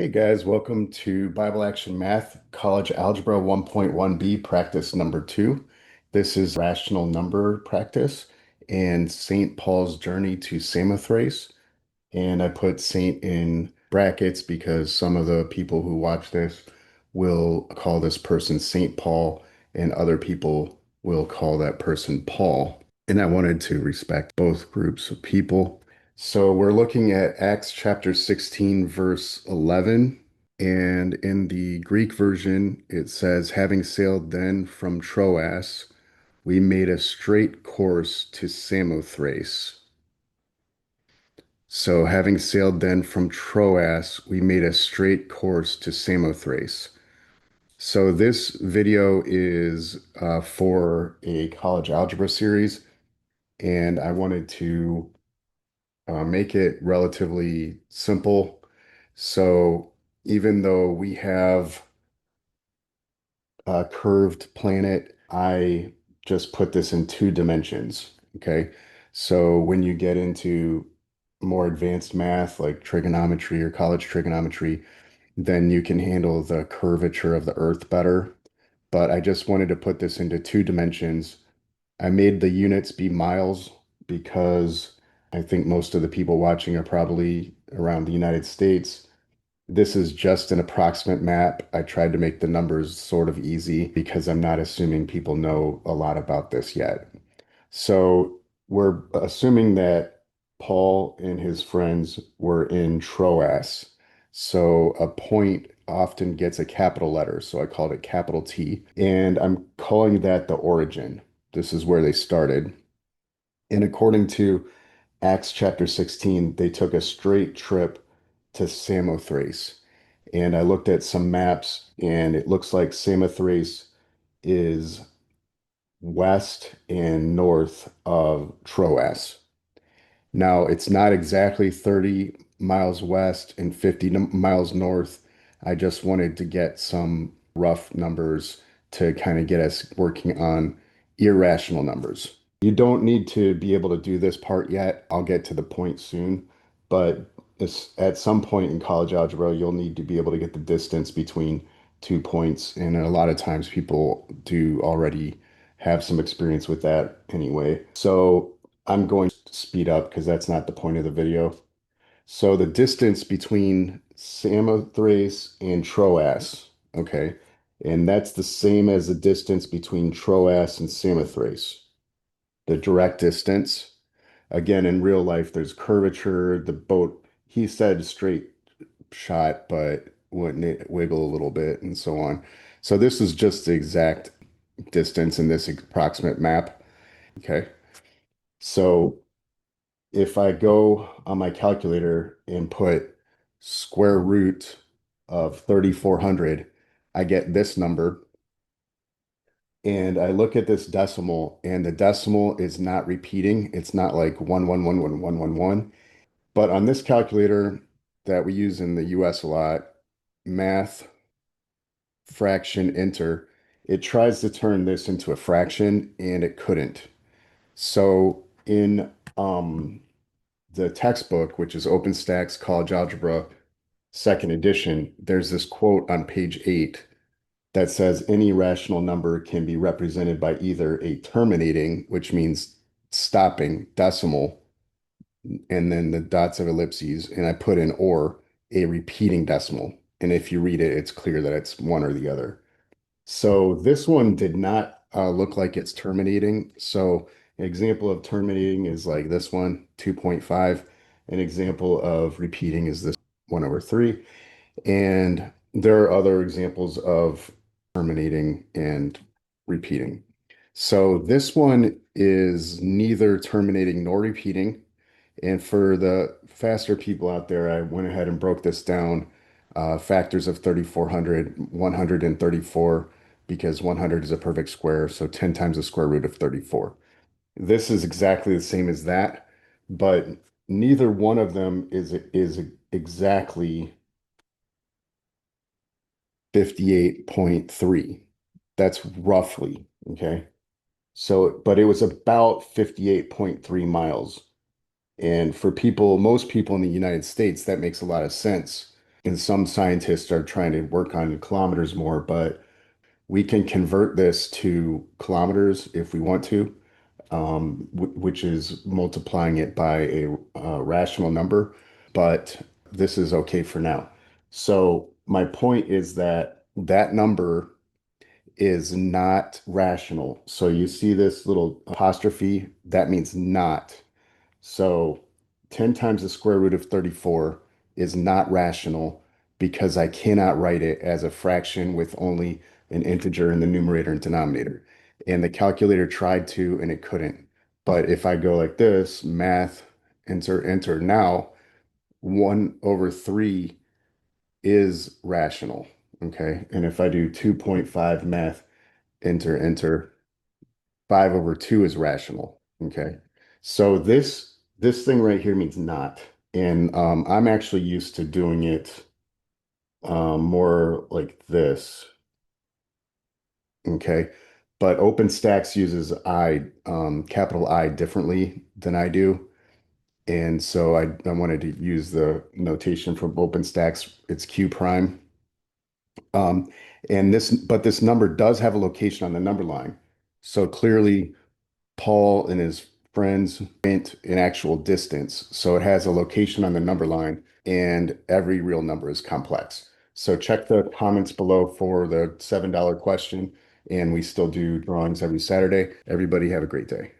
Hey guys, welcome to Bible Action Math, College Algebra 1.1b, practice number 2. This is rational number practice and St. Paul's journey to Samothrace. And I put Saint in brackets because some of the people who watch this will call this person Saint Paul, and other people will call that person Paul. And I wanted to respect both groups of people. So we're looking at Acts chapter 16, verse 11. And in the Greek version, it says, having sailed then from Troas, we made a straight course to Samothrace. So, having sailed then from Troas, we made a straight course to Samothrace. So, this video is for a college algebra series, and I wanted to make it relatively simple. So, even though we have a curved planet, I just put this in 2 dimensions. Okay. So when you get into more advanced math like trigonometry or college trigonometry, then you can handle the curvature of the Earth better. But I just wanted to put this into 2 dimensions. I made the units be miles because I think most of the people watching are probably around the United States. This is just an approximate map. I tried to make the numbers sort of easy because I'm not assuming people know a lot about this yet. So we're assuming that Paul and his friends were in Troas. So a point often gets a capital letter. So I called it capital T. And I'm calling that the origin. This is where they started. And according to Acts chapter 16, they took a straight trip to Samothrace. And I looked at some maps, and it looks like Samothrace is west and north of Troas. Now, it's not exactly 30 miles west and 50 miles north. I just wanted to get some rough numbers to kind of get us working on irrational numbers. You don't need to be able to do this part yet. I'll get to the point soon, but at some point in college algebra, you'll need to be able to get the distance between 2 points. And a lot of times people do already have some experience with that anyway. So I'm going to speed up because that's not the point of the video. So the distance between Samothrace and Troas, okay, and that's the same as the distance between Troas and Samothrace, the direct distance. Again, in real life, there's curvature. The boat, he said straight shot, but wouldn't it wiggle a little bit and so on. So this is just the exact distance in this approximate map. Okay. So if I go on my calculator and put square root of 3,400, I get this number. And I look at this decimal, and the decimal is not repeating. It's not like 1111111. But on this calculator that we use in the US a lot, math, fraction, enter, it tries to turn this into a fraction, and it couldn't. So in the textbook, which is OpenStax College Algebra second edition, there's this quote on page 8 that says any rational number can be represented by either a terminating, which means stopping decimal, and then the dots of ellipses, and I put in or a repeating decimal. And if you read it, it's clear that it's one or the other. So this one did not look like it's terminating. So an example of terminating is like this one, 2.5. An example of repeating is this 1/3. And there are other examples of terminating and repeating. So this one is neither terminating nor repeating. And for the faster people out there, I went ahead and broke this down, factors of 3,400, 134, because 100 is a perfect square, so 10 times the square root of 34. This is exactly the same as that, but neither one of them is exactly 58.3. That's roughly, okay? So, but it was about 58.3 miles. And for people, most people in the United States, that makes a lot of sense. And some scientists are trying to work on kilometers more, but we can convert this to kilometers if we want to, which is multiplying it by a rational number. But this is okay for now. So my point is that that number is not rational. So you see this little apostrophe, that means not. So 10 times the square root of 34 is not rational because I cannot write it as a fraction with only an integer in the numerator and denominator. And the calculator tried to, and it couldn't. But if I go like this, math, enter, enter, now 1 over 3 is rational. Okay. And if I do 2.5 math, enter, enter, 5 over 2 is rational. Okay. So this thing right here means not. And I'm actually used to doing it more like this. Okay. But OpenStax uses capital I differently than I do. And so I wanted to use the notation from OpenStax. It's Q prime. Um, but this number does have a location on the number line. So clearly Paul and his friends went an actual distance. So it has a location on the number line, and every real number is complex. So check the comments below for the $7 question, and we still do drawings every Saturday. Everybody have a great day.